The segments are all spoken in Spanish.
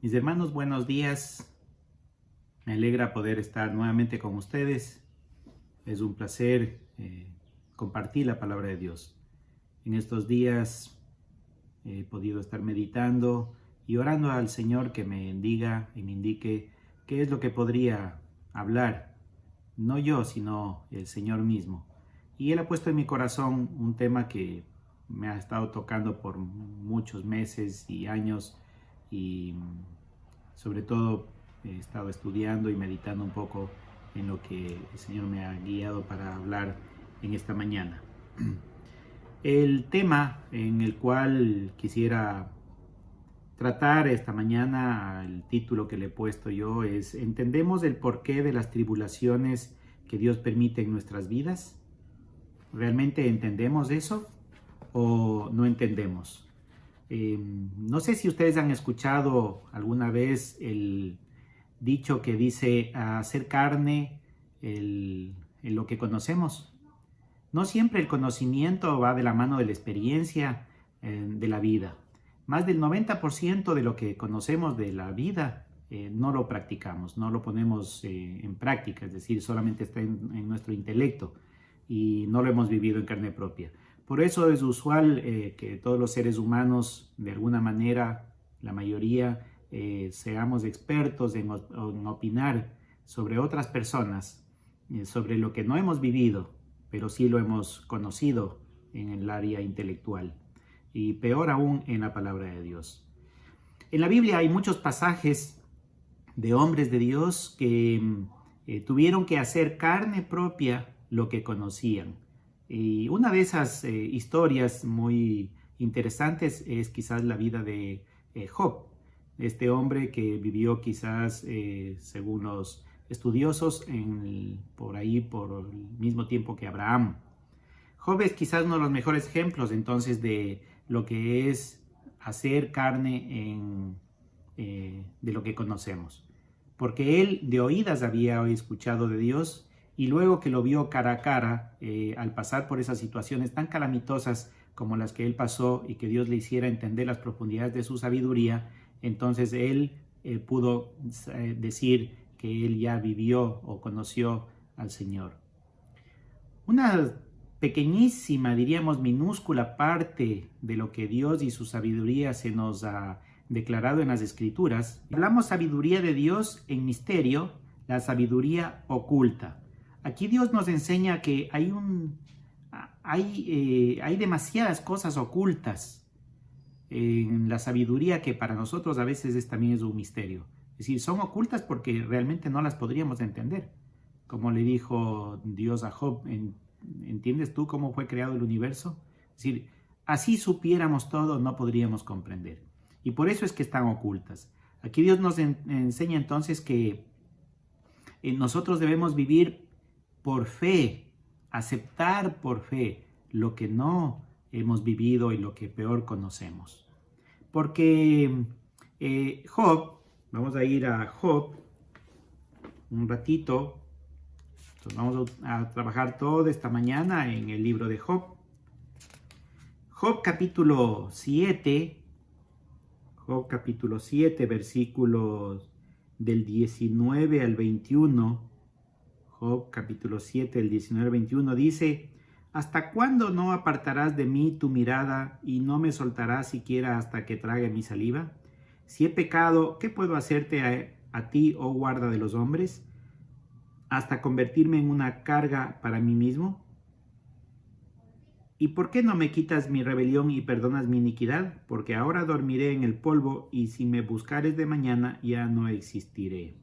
Mis hermanos, buenos días. Me alegra poder estar nuevamente con ustedes. Es un placer compartir la palabra de Dios. En estos días he podido estar meditando y orando al Señor que me diga y me indique qué es lo que podría hablar. No yo, sino el Señor mismo. Y Él ha puesto en mi corazón un tema que me ha estado tocando por muchos meses y años y sobre todo he estado estudiando y meditando un poco en lo que el Señor me ha guiado para hablar en esta mañana. El tema en el cual quisiera tratar esta mañana, el título que le he puesto yo es ¿entendemos el porqué de las tribulaciones que Dios permite en nuestras vidas? ¿Realmente entendemos eso o no entendemos? No sé si ustedes han escuchado alguna vez el dicho que dice hacer carne en lo que conocemos. No siempre el conocimiento va de la mano de la experiencia de la vida. Más del 90% de lo que conocemos de la vida no lo practicamos, no lo ponemos en práctica, es decir, solamente está en nuestro intelecto y no lo hemos vivido en carne propia. Por eso es usual que todos los seres humanos, de alguna manera, la mayoría, seamos expertos en opinar sobre otras personas, sobre lo que no hemos vivido, pero sí lo hemos conocido en el área intelectual y peor aún en la palabra de Dios. En la Biblia hay muchos pasajes de hombres de Dios que tuvieron que hacer carne propia lo que conocían. Y una de esas historias muy interesantes es quizás la vida de Job, este hombre que vivió quizás, según los estudiosos, por ahí por el mismo tiempo que Abraham. Job es quizás uno de los mejores ejemplos entonces de lo que es hacer carne de lo que conocemos. Porque él de oídas había escuchado de Dios y luego que lo vio cara a cara, al pasar por esas situaciones tan calamitosas como las que él pasó y que Dios le hiciera entender las profundidades de su sabiduría, entonces él pudo decir que él ya vivió o conoció al Señor. Una pequeñísima, diríamos minúscula parte de lo que Dios y su sabiduría se nos ha declarado en las Escrituras. Hablamos sabiduría de Dios en misterio, la sabiduría oculta. Aquí Dios nos enseña que hay demasiadas cosas ocultas en la sabiduría que para nosotros a veces también es un misterio. Es decir, son ocultas porque realmente no las podríamos entender. Como le dijo Dios a Job, ¿entiendes tú cómo fue creado el universo? Es decir, así supiéramos todo, no podríamos comprender. Y por eso es que están ocultas. Aquí Dios nos enseña entonces que nosotros debemos vivir por fe, aceptar por fe lo que no hemos vivido y lo que peor conocemos. Porque Job, vamos a ir a Job un ratito. Entonces vamos a trabajar toda esta mañana en el libro de Job. Job capítulo 7, versículos del 19 al 21. Job capítulo 7, el 19 al 21 dice: ¿Hasta cuándo no apartarás de mí tu mirada y no me soltarás siquiera hasta que trague mi saliva? Si he pecado, ¿qué puedo hacerte a ti, oh guarda de los hombres? ¿Hasta convertirme en una carga para mí mismo? ¿Y por qué no me quitas mi rebelión y perdonas mi iniquidad? Porque ahora dormiré en el polvo, y si me buscares de mañana ya no existiré.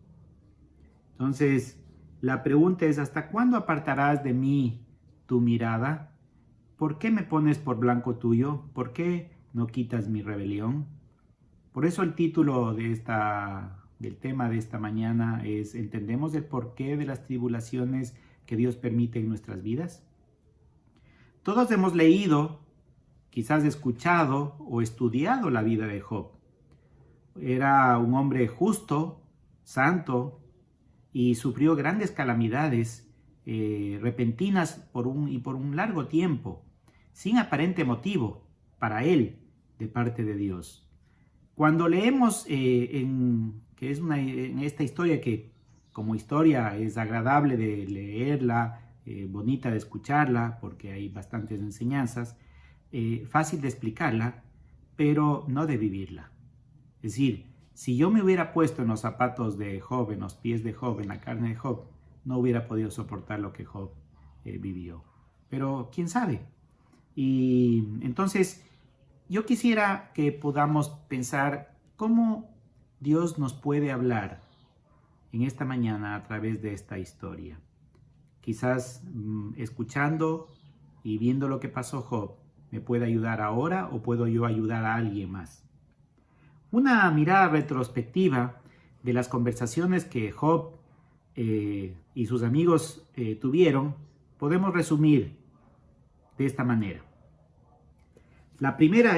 Entonces, la pregunta es, ¿hasta cuándo apartarás de mí tu mirada? ¿Por qué me pones por blanco tuyo? ¿Por qué no quitas mi rebelión? Por eso el título del tema de esta mañana es ¿entendemos el porqué de las tribulaciones que Dios permite en nuestras vidas? Todos hemos leído, quizás escuchado o estudiado la vida de Job. Era un hombre justo, santo, y sufrió grandes calamidades repentinas por un largo tiempo, sin aparente motivo para él de parte de Dios. Cuando leemos en esta historia, que como historia es agradable de leerla, bonita de escucharla, porque hay bastantes enseñanzas, fácil de explicarla, pero no de vivirla. Es decir, si yo me hubiera puesto en los zapatos de Job, en los pies de Job, en la carne de Job, no hubiera podido soportar lo que Job vivió. Pero quién sabe. Y entonces yo quisiera que podamos pensar cómo Dios nos puede hablar en esta mañana a través de esta historia. Quizás escuchando y viendo lo que pasó Job, me puede ayudar ahora o puedo yo ayudar a alguien más. Una mirada retrospectiva de las conversaciones que Job y sus amigos tuvieron, podemos resumir de esta manera. La primera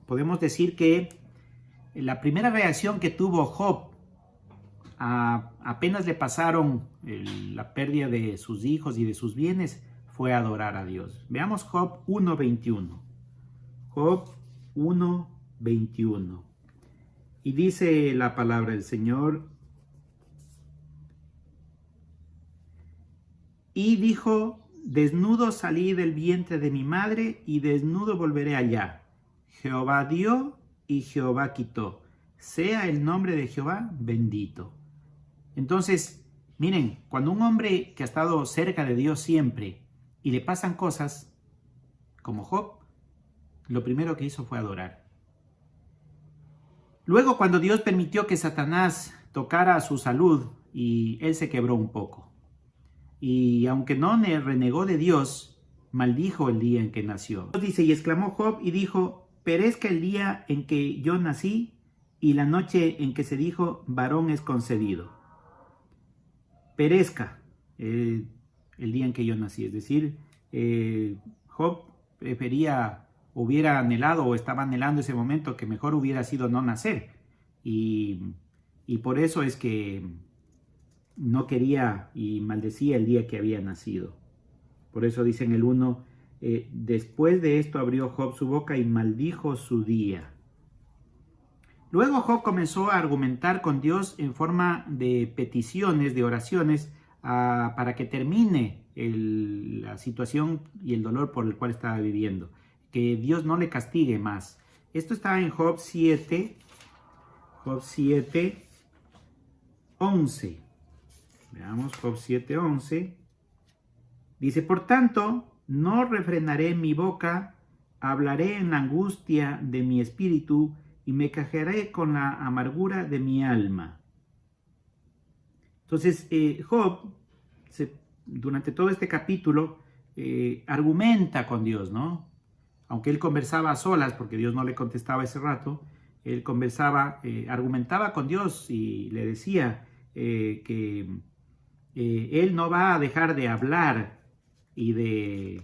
podemos decir que la primera reacción que tuvo Job apenas le pasaron la pérdida de sus hijos y de sus bienes, fue adorar a Dios. Veamos Job 1:21. Job 1:21. Y dice la palabra del Señor: y dijo, desnudo salí del vientre de mi madre y desnudo volveré allá. Jehová dio y Jehová quitó. Sea el nombre de Jehová bendito. Entonces, miren, cuando un hombre que ha estado cerca de Dios siempre y le pasan cosas como Job, lo primero que hizo fue adorar. Luego, cuando Dios permitió que Satanás tocara su salud y él se quebró un poco. Y aunque no renegó de Dios, maldijo el día en que nació. Dice, y exclamó Job y dijo, perezca el día en que yo nací y la noche en que se dijo, varón es concebido. Perezca el día en que yo nací. Es decir, Job hubiera anhelado o estaba anhelando ese momento que mejor hubiera sido no nacer. Y por eso es que no quería y maldecía el día que había nacido. Por eso dice en el 1, después de esto abrió Job su boca y maldijo su día. Luego Job comenzó a argumentar con Dios en forma de peticiones, de oraciones, para que termine la situación y el dolor por el cual estaba viviendo. Que Dios no le castigue más. Esto está en Job 7, 11. Veamos Job 7:11. Dice, por tanto, no refrenaré mi boca, hablaré en la angustia de mi espíritu y me quejaré con la amargura de mi alma. Entonces, Job, durante todo este capítulo, argumenta con Dios, ¿no? Aunque él conversaba a solas, porque Dios no le contestaba ese rato, él argumentaba con Dios y le decía que él no va a dejar de hablar y de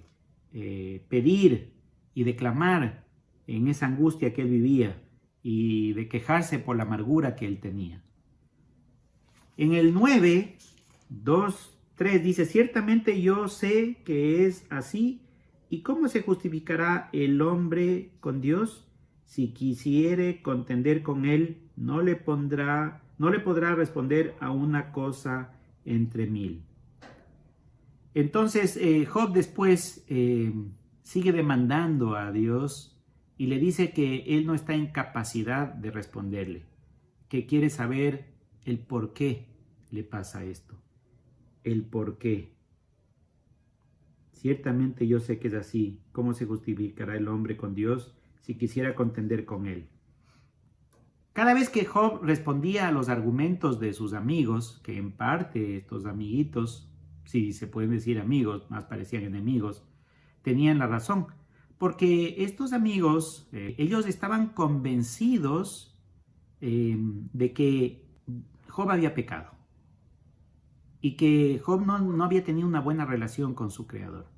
pedir y de clamar en esa angustia que él vivía y de quejarse por la amargura que él tenía. En el 9, 2, 3 dice, ciertamente yo sé que es así, ¿y cómo se justificará el hombre con Dios? Si quisiere contender con él, no le podrá responder a una cosa entre 1000. Entonces Job después sigue demandando a Dios y le dice que él no está en capacidad de responderle, que quiere saber el por qué le pasa esto, el por qué. Ciertamente yo sé que es así. ¿Cómo se justificará el hombre con Dios si quisiera contender con él? Cada vez que Job respondía a los argumentos de sus amigos, que en parte estos amiguitos, si se pueden decir amigos, más parecían enemigos, tenían la razón. Porque estos amigos, ellos estaban convencidos de que Job había pecado. Y que Job no había tenido una buena relación con su Creador.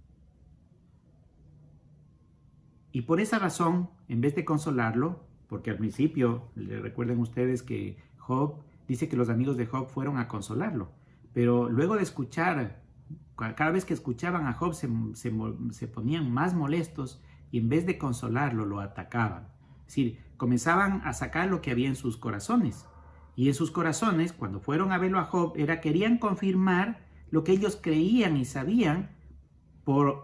Y por esa razón, en vez de consolarlo, porque al principio, recuerden ustedes que Job dice que los amigos de Job fueron a consolarlo, pero luego de escuchar, cada vez que escuchaban a Job se ponían más molestos y en vez de consolarlo lo atacaban. Es decir, comenzaban a sacar lo que había en sus corazones. Y en sus corazones, cuando fueron a verlo a Job, querían confirmar lo que ellos creían y sabían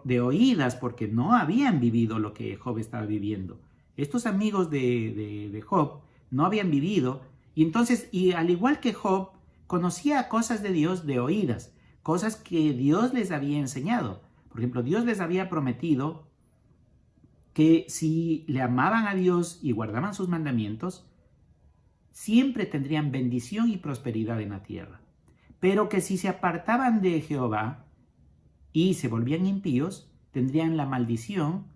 de oídas, porque no habían vivido lo que Job estaba viviendo. Estos amigos de Job no habían vivido, y entonces, y al igual que Job, conocía cosas de Dios de oídas, cosas que Dios les había enseñado. Por ejemplo, Dios les había prometido que si le amaban a Dios y guardaban sus mandamientos, siempre tendrían bendición y prosperidad en la tierra. Pero que si se apartaban de Jehová y se volvían impíos, tendrían la maldición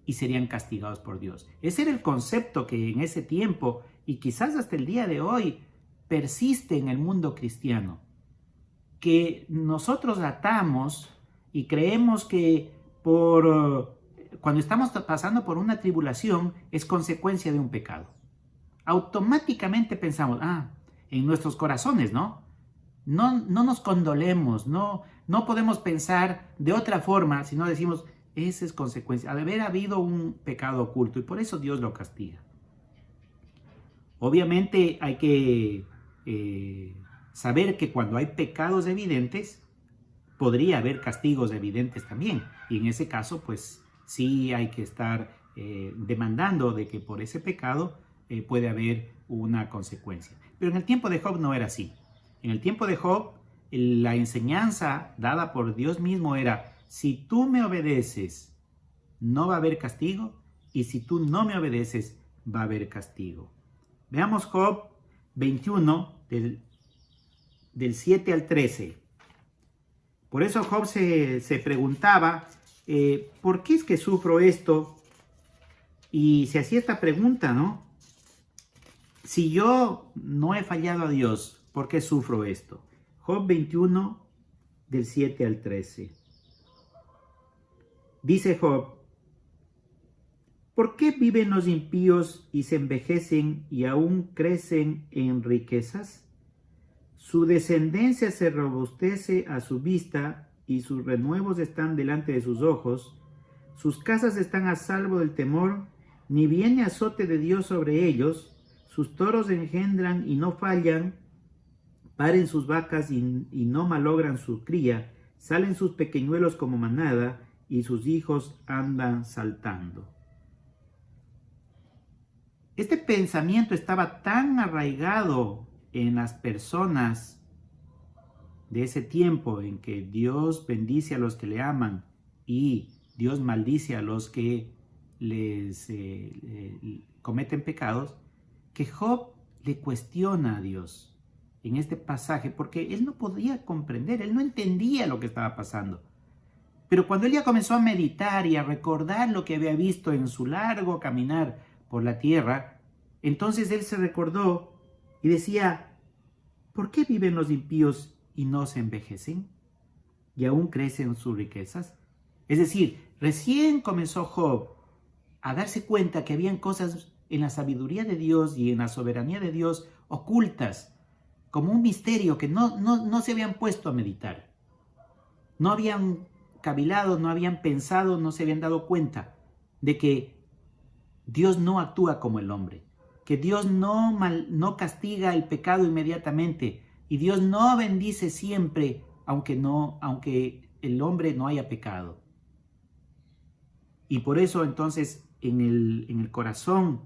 y serían castigados por Dios. Ese era el concepto que en ese tiempo, y quizás hasta el día de hoy, persiste en el mundo cristiano. Que nosotros atamos y creemos que cuando estamos pasando por una tribulación es consecuencia de un pecado. Automáticamente pensamos, en nuestros corazones, ¿no? No nos condolemos, no podemos pensar de otra forma, sino decimos, esa es consecuencia de haber habido un pecado oculto y por eso Dios lo castiga. Obviamente hay que saber que cuando hay pecados evidentes, podría haber castigos evidentes también. Y en ese caso, pues sí hay que estar demandando de que por ese pecado puede haber una consecuencia. Pero en el tiempo de Job no era así. En el tiempo de Job, la enseñanza dada por Dios mismo era, si tú me obedeces, no va a haber castigo, y si tú no me obedeces, va a haber castigo. Veamos Job 21, del 7 al 13. Por eso Job se preguntaba, ¿por qué es que sufro esto? Y se hacía esta pregunta, ¿no? Si yo no he fallado a Dios, ¿por qué sufro esto? Job 21, del 7 al 13. Dice Job, ¿por qué viven los impíos y se envejecen y aún crecen en riquezas? Su descendencia se robustece a su vista y sus renuevos están delante de sus ojos. Sus casas están a salvo del temor, ni viene azote de Dios sobre ellos. Sus toros engendran y no fallan, paren sus vacas y no malogran su cría, salen sus pequeñuelos como manada y sus hijos andan saltando. Este pensamiento estaba tan arraigado en las personas de ese tiempo en que Dios bendice a los que le aman y Dios maldice a los que les cometen pecados, que Job le cuestiona a Dios en este pasaje porque él no podía comprender, él no entendía lo que estaba pasando. Pero cuando él ya comenzó a meditar y a recordar lo que había visto en su largo caminar por la tierra, entonces él se recordó y decía, ¿por qué viven los impíos y no se envejecen? ¿Y aún crecen sus riquezas? Es decir, recién comenzó Job a darse cuenta que habían cosas en la sabiduría de Dios y en la soberanía de Dios ocultas, como un misterio que no se habían puesto a meditar. No habían cavilado, no habían pensado, no se habían dado cuenta de que Dios no actúa como el hombre, que Dios no castiga el pecado inmediatamente y Dios no bendice siempre, aunque el hombre no haya pecado. Y por eso entonces en el corazón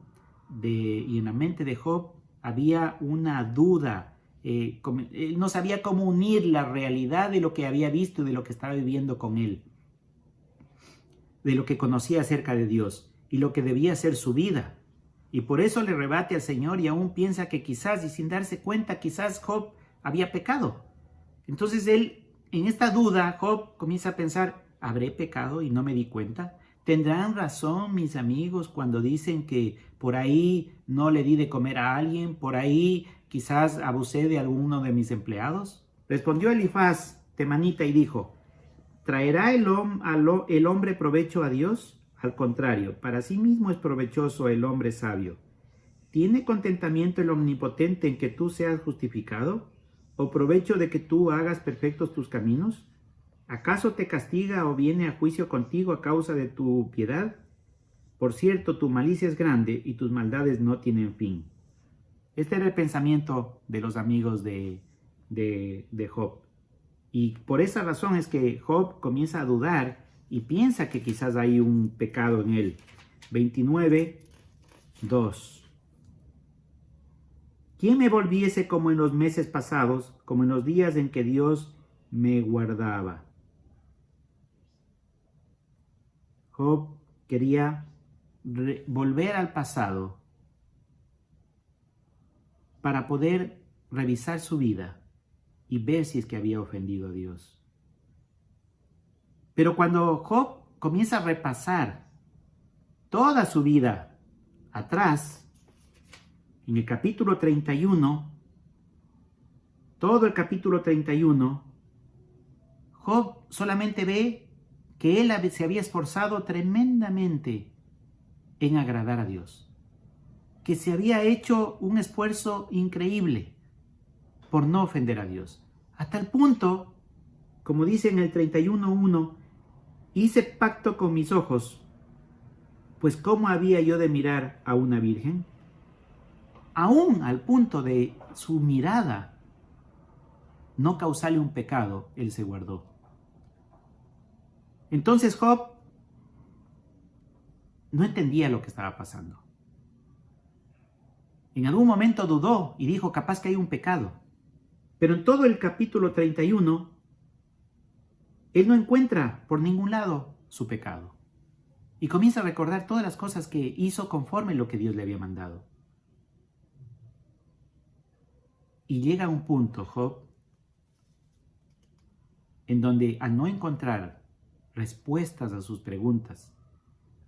y en la mente de Job había una duda. Él no sabía cómo unir la realidad de lo que había visto y de lo que estaba viviendo con él, de lo que conocía acerca de Dios y lo que debía ser su vida. Y por eso le rebate al Señor y aún piensa que quizás, y sin darse cuenta, quizás Job había pecado. Entonces él, en esta duda, Job comienza a pensar, ¿habré pecado y no me di cuenta? ¿Tendrán razón mis amigos cuando dicen que por ahí no le di de comer a alguien? ¿Por ahí quizás abusé de alguno de mis empleados? Respondió Elifaz temanita y dijo, ¿traerá el hombre provecho a Dios? Al contrario, para sí mismo es provechoso el hombre sabio. ¿Tiene contentamiento el omnipotente en que tú seas justificado? ¿O provecho de que tú hagas perfectos tus caminos? ¿Acaso te castiga o viene a juicio contigo a causa de tu piedad? Por cierto, tu malicia es grande y tus maldades no tienen fin. Este era el pensamiento de los amigos de Job. Y por esa razón es que Job comienza a dudar y piensa que quizás hay un pecado en él. 29:2. ¿Quién me volviese como en los meses pasados, como en los días en que Dios me guardaba? Job quería volver al pasado para poder revisar su vida y ver si es que había ofendido a Dios. Pero cuando Job comienza a repasar toda su vida atrás, en el capítulo 31, todo el capítulo 31, Job solamente ve que él se había esforzado tremendamente en agradar a Dios, que se había hecho un esfuerzo increíble por no ofender a Dios. A tal punto, como dice en el 31:1, hice pacto con mis ojos, pues ¿cómo había yo de mirar a una virgen? Aún al punto de su mirada no causarle un pecado, él se guardó. Entonces Job no entendía lo que estaba pasando. En algún momento dudó y dijo, capaz que hay un pecado. Pero en todo el capítulo 31, él no encuentra por ningún lado su pecado. Y comienza a recordar todas las cosas que hizo conforme lo que Dios le había mandado. Y llega a un punto, Job, en donde al no encontrar respuestas a sus preguntas,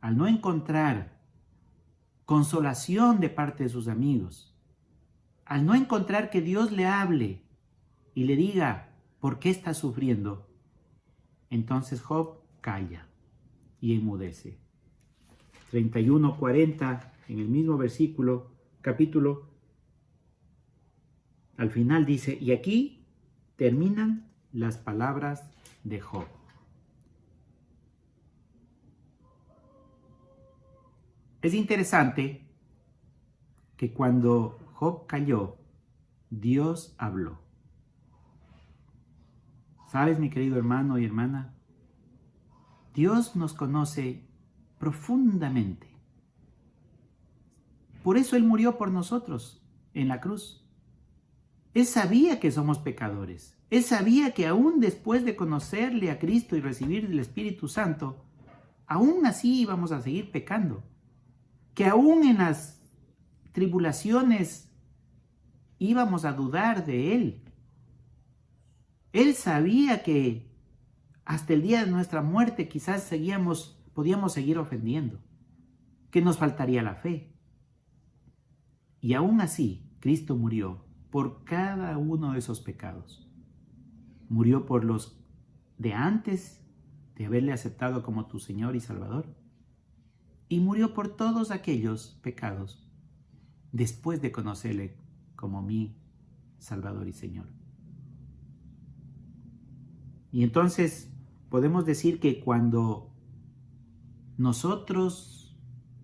al no encontrar consolación de parte de sus amigos, al no encontrar que Dios le hable y le diga por qué está sufriendo, entonces Job calla y enmudece. 31:40, en el mismo capítulo, al final dice, y aquí terminan las palabras de Job. Es interesante que cuando Job calló, Dios habló. ¿Sabes, mi querido hermano y hermana? Dios nos conoce profundamente. Por eso Él murió por nosotros en la cruz. Él sabía que somos pecadores. Él sabía que aún después de conocerle a Cristo y recibir el Espíritu Santo, aún así íbamos a seguir pecando. Que aún en las tribulaciones íbamos a dudar de Él. Él sabía que hasta el día de nuestra muerte quizás podíamos seguir ofendiendo, que nos faltaría la fe. Y aún así, Cristo murió por cada uno de esos pecados. Murió por los de antes de haberle aceptado como tu Señor y Salvador. Y murió por todos aquellos pecados después de conocerle como mi Salvador y Señor. Y entonces podemos decir que cuando nosotros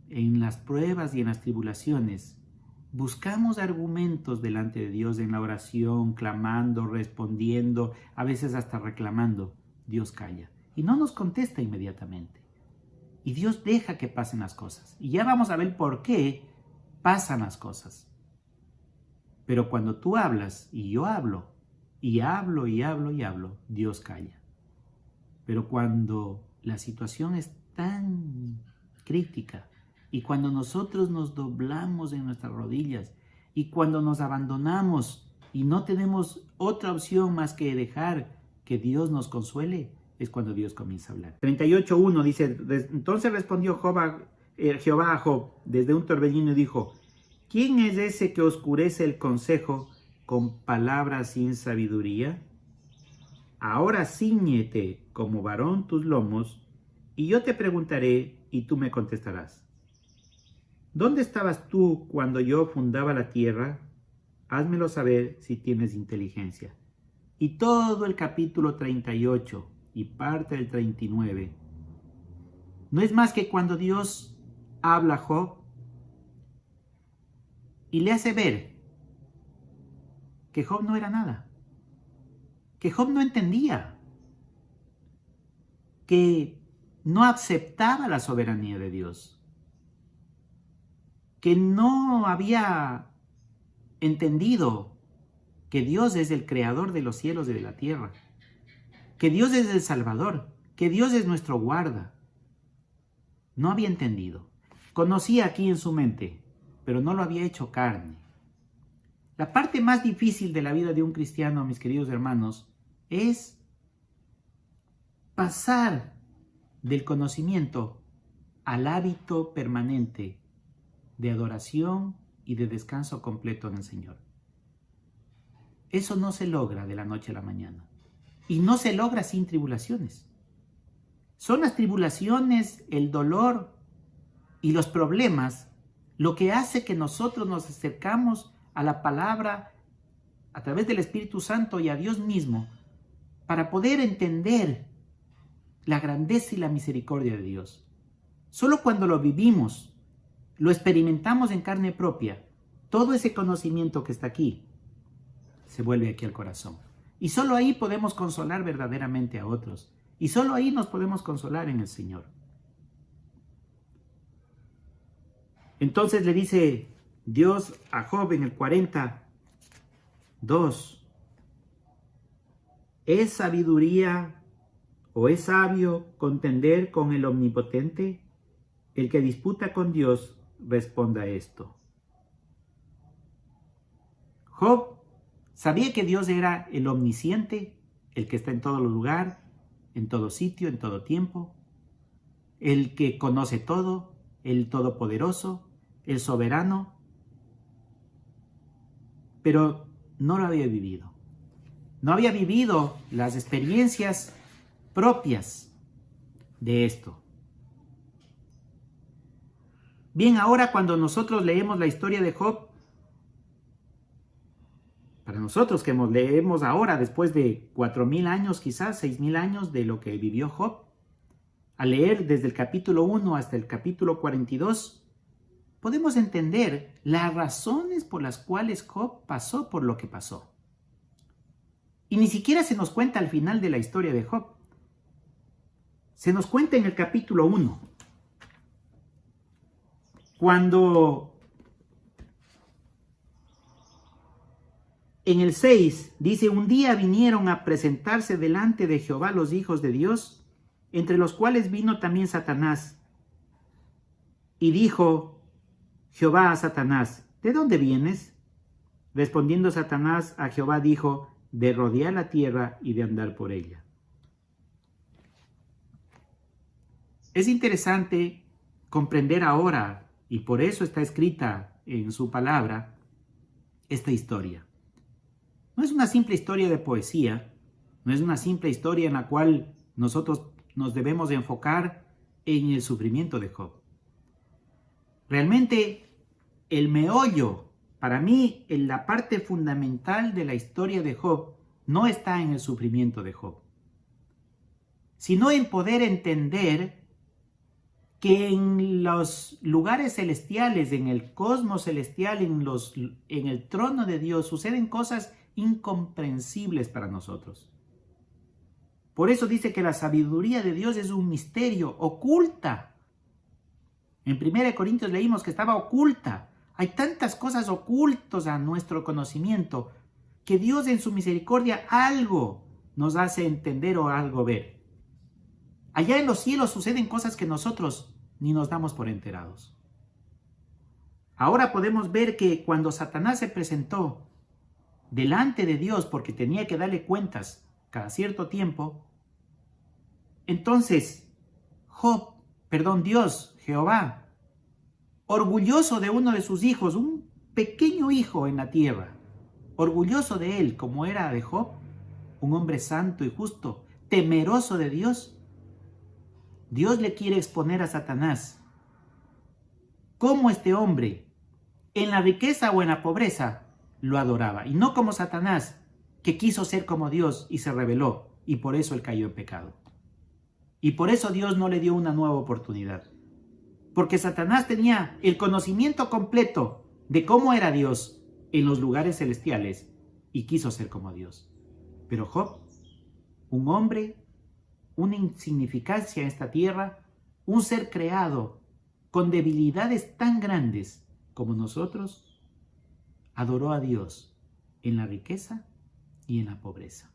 en las pruebas y en las tribulaciones buscamos argumentos delante de Dios en la oración, clamando, respondiendo, a veces hasta reclamando, Dios calla y no nos contesta inmediatamente. Y Dios deja que pasen las cosas. Y ya vamos a ver por qué pasan las cosas. Pero cuando tú hablas y yo hablo, y hablo y hablo y hablo, Dios calla. Pero cuando la situación es tan crítica y cuando nosotros nos doblamos en nuestras rodillas y cuando nos abandonamos y no tenemos otra opción más que dejar que Dios nos consuele, es cuando Dios comienza a hablar. 38:1 dice, entonces respondió Jehová a Job desde un torbellino y dijo, ¿quién es ese que oscurece el consejo con palabras sin sabiduría? Ahora cíñete como varón tus lomos, y yo te preguntaré, y tú me contestarás. ¿Dónde estabas tú cuando yo fundaba la tierra? Házmelo saber si tienes inteligencia. Y todo el capítulo 38 y parte del 39 no es más que cuando Dios habla a Job y le hace ver que Job no era nada, que Job no entendía, que no aceptaba la soberanía de Dios, que no había entendido que Dios es el creador de los cielos y de la tierra, que Dios es el Salvador, que Dios es nuestro guarda. No había entendido. Conocía aquí en su mente, pero no lo había hecho carne. La parte más difícil de la vida de un cristiano, mis queridos hermanos, es pasar del conocimiento al hábito permanente de adoración y de descanso completo en el Señor. Eso no se logra de la noche a la mañana. Y no se logra sin tribulaciones. Son las tribulaciones, el dolor y los problemas lo que hace que nosotros nos acercamos a la palabra a través del Espíritu Santo y a Dios mismo para poder entender la grandeza y la misericordia de Dios. Solo cuando lo vivimos, lo experimentamos en carne propia, todo ese conocimiento que está aquí se vuelve aquí al corazón. Y solo ahí podemos consolar verdaderamente a otros. Y solo ahí nos podemos consolar en el Señor. Entonces le dice Dios a Job en el 42. ¿Es sabiduría o es sabio contender con el Omnipotente? El que disputa con Dios responda esto. Job sabía que Dios era el omnisciente, el que está en todo lugar, en todo sitio, en todo tiempo, el que conoce todo, el todopoderoso, el soberano, pero no lo había vivido. No había vivido las experiencias propias de esto. Bien, ahora cuando nosotros leemos la historia de Job, para nosotros que leemos ahora, después de 4,000 años, quizás 6,000 años de lo que vivió Job, al leer desde el capítulo 1 hasta el capítulo 42, podemos entender las razones por las cuales Job pasó por lo que pasó. Y ni siquiera se nos cuenta al final de la historia de Job. Se nos cuenta en el capítulo 1, cuando en el 6 dice: un día vinieron a presentarse delante de Jehová los hijos de Dios, entre los cuales vino también Satanás. Y dijo Jehová a Satanás: ¿de dónde vienes? Respondiendo Satanás a Jehová dijo: de rodear la tierra y de andar por ella. Es interesante comprender ahora, y por eso está escrita en su palabra, esta historia. No es una simple historia de poesía, no es una simple historia en la cual nosotros nos debemos enfocar en el sufrimiento de Job. Realmente el meollo, para mí, en la parte fundamental de la historia de Job, no está en el sufrimiento de Job, sino en poder entender que en los lugares celestiales, en el cosmos celestial, en el trono de Dios, suceden cosas incomprensibles para nosotros. Por eso dice que la sabiduría de Dios es un misterio, oculta. En 1 Corintios leímos que estaba oculta. Hay tantas cosas ocultas a nuestro conocimiento que Dios en su misericordia algo nos hace entender o algo ver. Allá en los cielos suceden cosas que nosotros ni nos damos por enterados. Ahora podemos ver que cuando Satanás se presentó delante de Dios porque tenía que darle cuentas cada cierto tiempo, entonces Dios, Jehová, orgulloso de uno de sus hijos, un pequeño hijo en la tierra, orgulloso de él como era de Job, un hombre santo y justo, temeroso de Dios, Dios le quiere exponer a Satanás cómo este hombre, en la riqueza o en la pobreza, lo adoraba. Y no como Satanás, que quiso ser como Dios y se rebeló, y por eso él cayó en pecado. Y por eso Dios no le dio una nueva oportunidad. porque Satanás tenía el conocimiento completo de cómo era Dios en los lugares celestiales y quiso ser como Dios. Pero Job, un hombre, una insignificancia en esta tierra, un ser creado con debilidades tan grandes como nosotros, adoró a Dios en la riqueza y en la pobreza,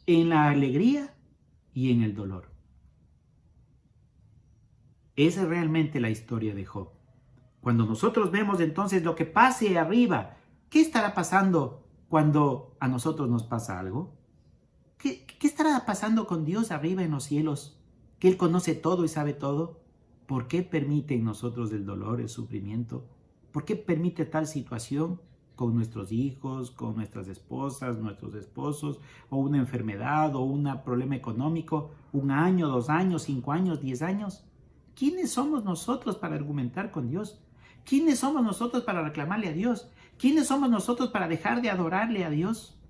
en la alegría y en el dolor. Esa es realmente la historia de Job. Cuando nosotros vemos entonces lo que pase arriba, ¿qué estará pasando cuando a nosotros nos pasa algo? ¿Qué estará pasando con Dios arriba en los cielos? Que Él conoce todo y sabe todo. ¿Por qué permite en nosotros el dolor, el sufrimiento? ¿Por qué permite tal situación con nuestros hijos, con nuestras esposas, nuestros esposos, o una enfermedad, o un problema económico, 1 año, 2 años, 5 años, 10 años? ¿Quiénes somos nosotros para argumentar con Dios? ¿Quiénes somos nosotros para reclamarle a Dios? ¿Quiénes somos nosotros para dejar de adorarle a Dios?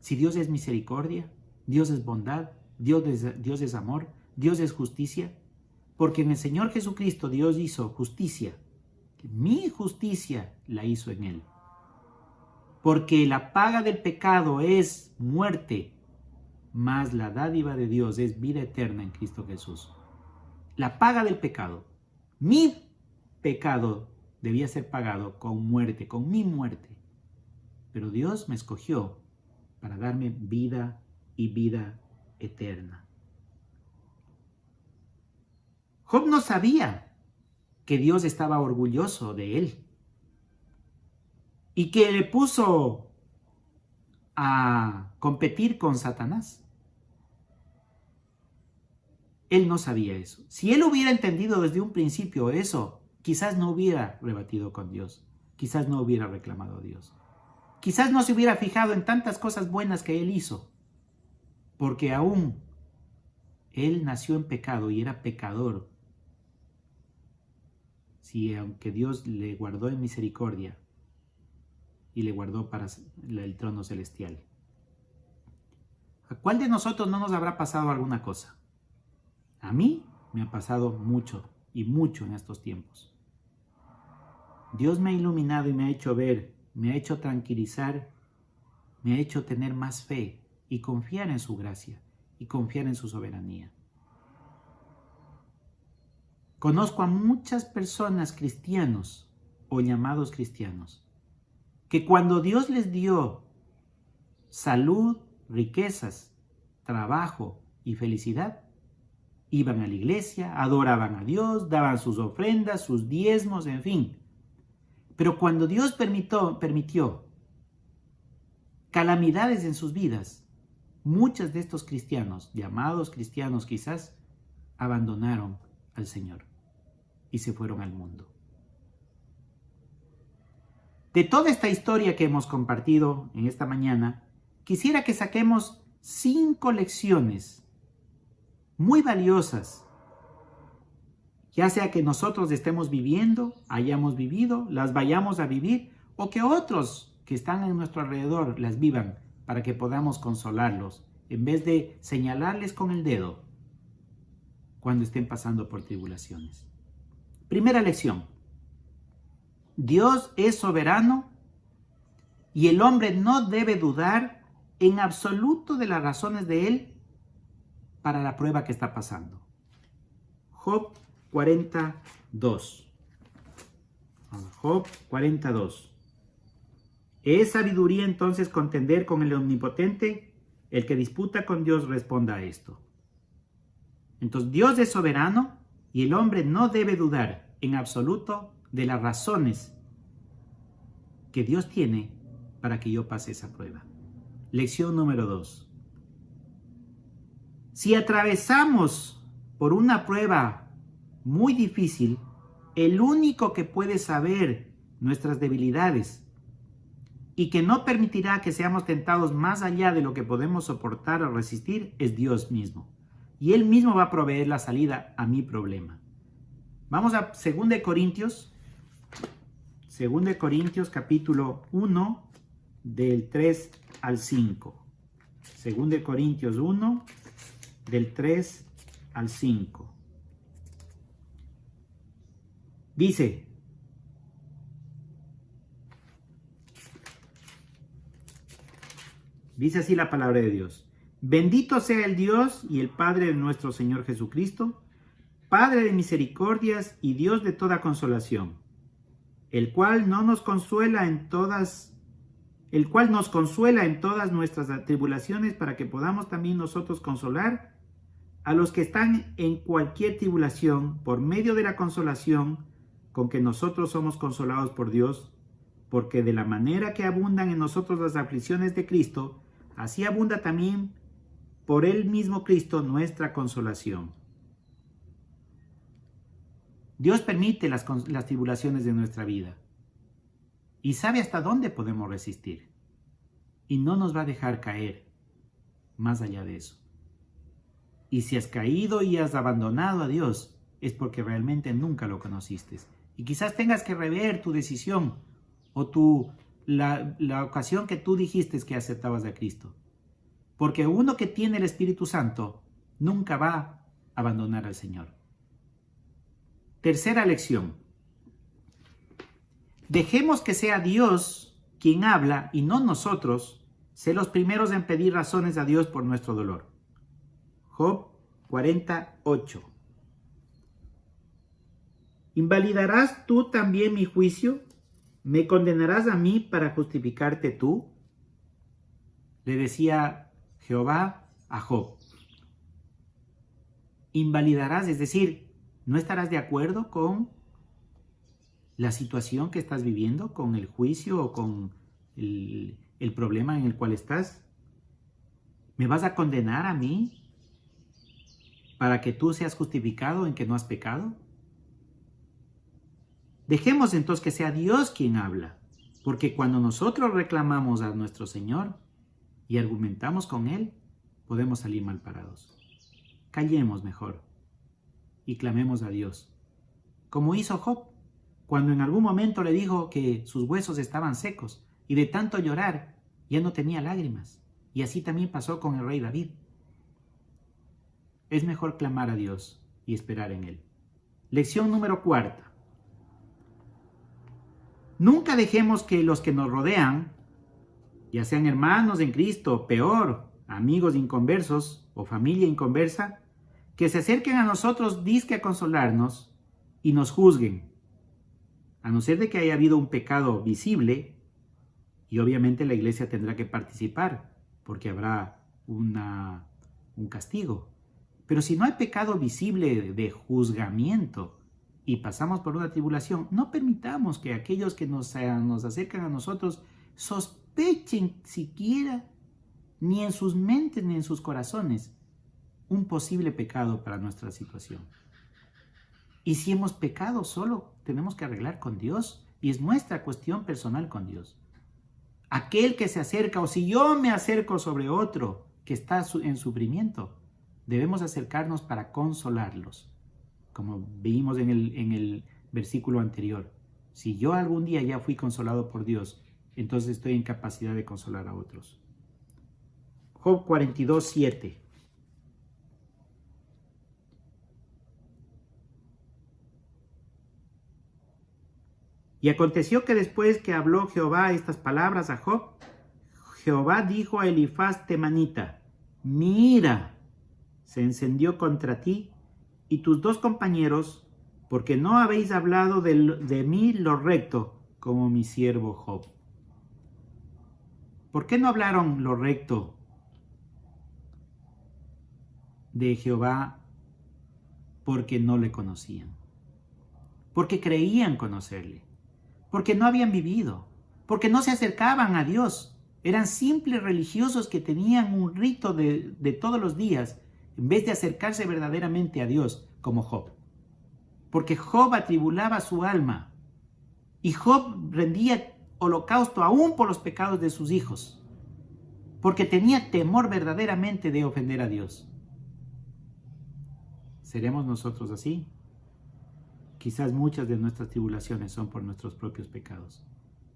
Si Dios es misericordia, Dios es bondad, Dios es amor, Dios es justicia. Porque en el Señor Jesucristo Dios hizo justicia. Mi justicia la hizo en Él. Porque la paga del pecado es muerte, mas la dádiva de Dios es vida eterna en Cristo Jesús. La paga del pecado. Mi pecado debía ser pagado con muerte, con mi muerte. Pero Dios me escogió para darme vida y vida eterna. Job no sabía que Dios estaba orgulloso de él y que le puso a competir con Satanás. Él no sabía eso. Si él hubiera entendido desde un principio eso, quizás no hubiera rebatido con Dios, quizás no hubiera reclamado a Dios, quizás no se hubiera fijado en tantas cosas buenas que él hizo, porque aún él nació en pecado y era pecador. Si aunque Dios le guardó en misericordia y le guardó para el trono celestial. ¿A cuál de nosotros no nos habrá pasado alguna cosa? A mí me ha pasado mucho y mucho en estos tiempos. Dios me ha iluminado y me ha hecho ver, me ha hecho tranquilizar, me ha hecho tener más fe y confiar en su gracia y confiar en su soberanía. Conozco a muchas personas cristianos o llamados cristianos que cuando Dios les dio salud, riquezas, trabajo y felicidad, iban a la iglesia, adoraban a Dios, daban sus ofrendas, sus diezmos, en fin. Pero cuando Dios permitió calamidades en sus vidas, muchos de estos cristianos, llamados cristianos quizás, abandonaron al Señor y se fueron al mundo. De toda esta historia que hemos compartido en esta mañana, quisiera que saquemos 5 lecciones muy valiosas, ya sea que nosotros estemos viviendo, hayamos vivido, las vayamos a vivir, o que otros que están en nuestro alrededor las vivan para que podamos consolarlos, en vez de señalarles con el dedo cuando estén pasando por tribulaciones. Primera lección: Dios es soberano y el hombre no debe dudar en absoluto de las razones de Él para la prueba que está pasando. Job 42. Job 42. ¿Es sabiduría entonces contender con el omnipotente? El que disputa con Dios responda a esto. Entonces Dios es soberano y el hombre no debe dudar en absoluto de las razones que Dios tiene para que yo pase esa prueba. Lección número 2. Si atravesamos por una prueba muy difícil, el único que puede saber nuestras debilidades y que no permitirá que seamos tentados más allá de lo que podemos soportar o resistir es Dios mismo. Y Él mismo va a proveer la salida a mi problema. Vamos a 2 Corintios capítulo 1 del 3 al 5. 2 Corintios 1 del 3 al 5. Dice, así la palabra de Dios. Bendito sea el Dios y el Padre de nuestro Señor Jesucristo, Padre de misericordias y Dios de toda consolación, el cual nos consuela en todas nuestras tribulaciones, para que podamos también nosotros consolar a los que están en cualquier tribulación por medio de la consolación con que nosotros somos consolados por Dios, porque de la manera que abundan en nosotros las aflicciones de Cristo, así abunda también por él mismo Cristo nuestra consolación. Dios permite las tribulaciones de nuestra vida y sabe hasta dónde podemos resistir, y no nos va a dejar caer más allá de eso. Y si has caído y has abandonado a Dios, es porque realmente nunca lo conociste, y quizás tengas que rever tu decisión o la ocasión que tú dijiste que aceptabas a Cristo, porque uno que tiene el Espíritu Santo nunca va a abandonar al Señor. Tercera lección. Dejemos que sea Dios quien habla y no nosotros ser los primeros en pedir razones a Dios por nuestro dolor. Job 48. ¿Invalidarás tú también mi juicio? ¿Me condenarás a mí para justificarte tú? Le decía Jehová a Job. Invalidarás, es decir, ¿no estarás de acuerdo con la situación que estás viviendo, con el juicio o con el problema en el cual estás? ¿Me vas a condenar a mí para que tú seas justificado en que no has pecado? Dejemos entonces que sea Dios quien habla, porque cuando nosotros reclamamos a nuestro Señor y argumentamos con Él, podemos salir mal parados. Callemos mejor y clamemos a Dios, como hizo Job, cuando en algún momento le dijo que sus huesos estaban secos y de tanto llorar ya no tenía lágrimas. Y así también pasó con el rey David. Es mejor clamar a Dios y esperar en Él. Lección número 4. Nunca dejemos que los que nos rodean, ya sean hermanos en Cristo, peor, amigos inconversos o familia inconversa, que se acerquen a nosotros dizque a consolarnos y nos juzguen, a no ser de que haya habido un pecado visible, y obviamente la iglesia tendrá que participar, porque habrá un castigo. Pero si no hay pecado visible de juzgamiento y pasamos por una tribulación, no permitamos que aquellos que nos acercan a nosotros sospechen siquiera, ni en sus mentes ni en sus corazones, un posible pecado para nuestra situación. Y si hemos pecado, solo tenemos que arreglar con Dios, y es nuestra cuestión personal con Dios. Aquel que se acerca, o si yo me acerco sobre otro que está en sufrimiento, debemos acercarnos para consolarlos. Como vimos en el versículo anterior, si yo algún día ya fui consolado por Dios, entonces estoy en capacidad de consolar a otros. Job 42, 7. Y aconteció que después que habló Jehová estas palabras a Job, Jehová dijo a Elifaz temanita: mi ira se encendió contra ti y tus dos compañeros, porque no habéis hablado de mí lo recto, como mi siervo Job. ¿Por qué no hablaron lo recto de Jehová? Porque no le conocían, porque creían conocerle, porque no habían vivido, porque no se acercaban a Dios. Eran simples religiosos que tenían un rito de todos los días, en vez de acercarse verdaderamente a Dios, como Job. Porque Job atribulaba su alma, y Job rendía holocausto aún por los pecados de sus hijos, porque tenía temor verdaderamente de ofender a Dios. ¿Seremos nosotros así? Quizás muchas de nuestras tribulaciones son por nuestros propios pecados.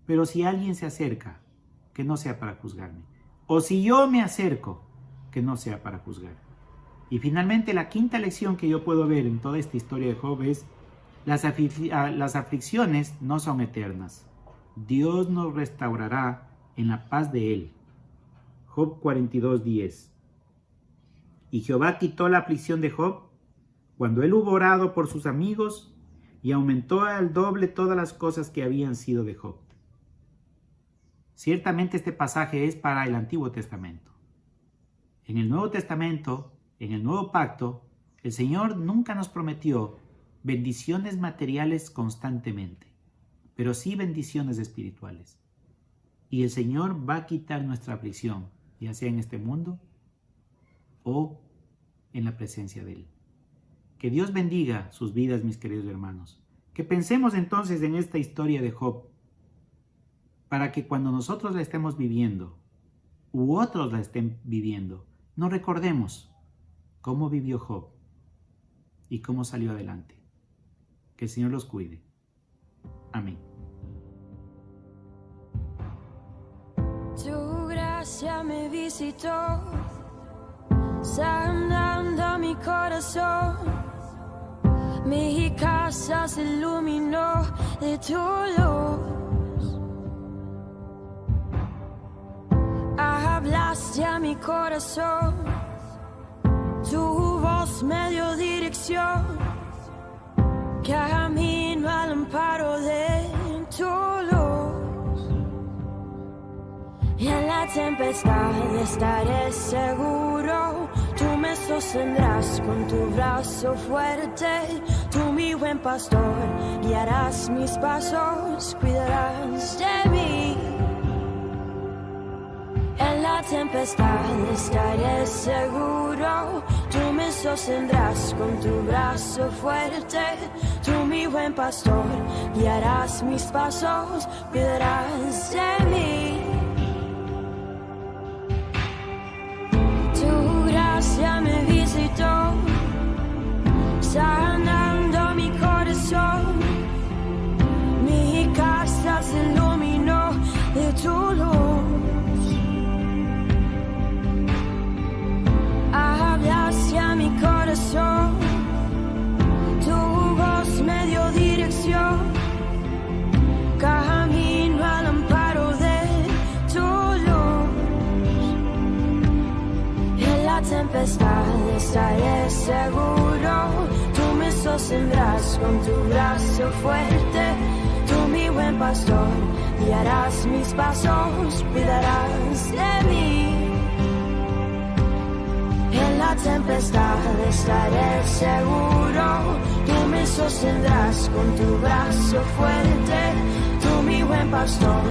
Pero si alguien se acerca, que no sea para juzgarme. O si yo me acerco, que no sea para juzgar. Y finalmente la quinta lección que yo puedo ver en toda esta historia de Job es Las aflicciones no son eternas. Dios nos restaurará en la paz de Él. Job 42:10. Y Jehová quitó la aflicción de Job cuando él hubo orado por sus amigos y aumentó al doble todas las cosas que habían sido de Job. Ciertamente este pasaje es para el Antiguo Testamento. En el Nuevo Testamento, en el Nuevo Pacto, el Señor nunca nos prometió bendiciones materiales constantemente, pero sí bendiciones espirituales. Y el Señor va a quitar nuestra aflicción, ya sea en este mundo o en la presencia de Él. Que Dios bendiga sus vidas, mis queridos hermanos. Que pensemos entonces en esta historia de Job, para que cuando nosotros la estemos viviendo, u otros la estén viviendo, nos recordemos cómo vivió Job y cómo salió adelante. Que el Señor los cuide. Amén. Tu gracia me visitó, sanando mi corazón. Mi casa se iluminó de tu luz. Hablaste a mi corazón, tu voz me dio dirección. Camino al amparo de tu luz. Y en la tempestad estaré seguro. Tú me sostendrás con tu brazo fuerte. Tú, mi buen pastor, guiarás mis pasos, cuidarás de mí. En la tempestad estaré seguro. Tú me sostendrás con tu brazo fuerte. Tú, mi buen pastor, guiarás mis pasos, cuidarás de mí. Tu gracia me visitó, sanando mi corazón. Mi casa se iluminó de tu luz. Hablaste a mi corazón, tu voz me dio dirección. Camino al amparo de tu luz. En la tempestad estaré seguro. Tú me sostendrás con tu brazo fuerte. Tú, mi buen pastor, guiarás mis pasos, cuidarás de mí. En la tempestad estaré seguro. Tú me sostendrás con tu brazo fuerte. Tú, mi buen pastor,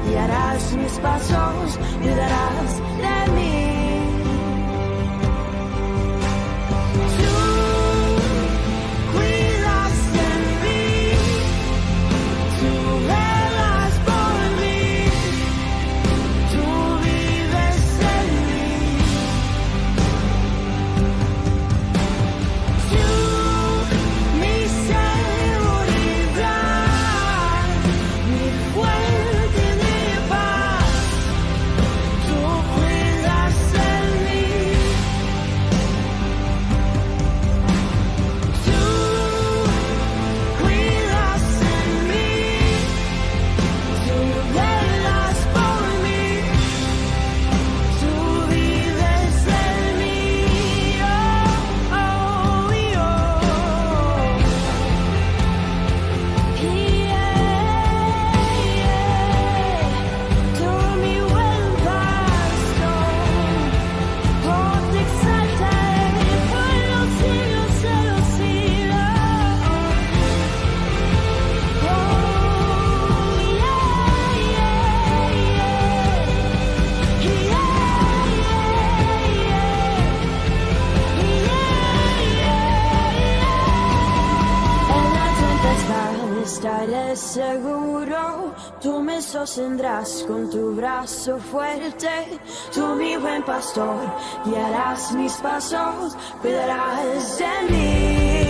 guiarás mis pasos, cuidarás de mí. Estaré seguro, tú me sostendrás con tu brazo fuerte. Tú, mi buen pastor, guiarás mis pasos, cuidarás de mí.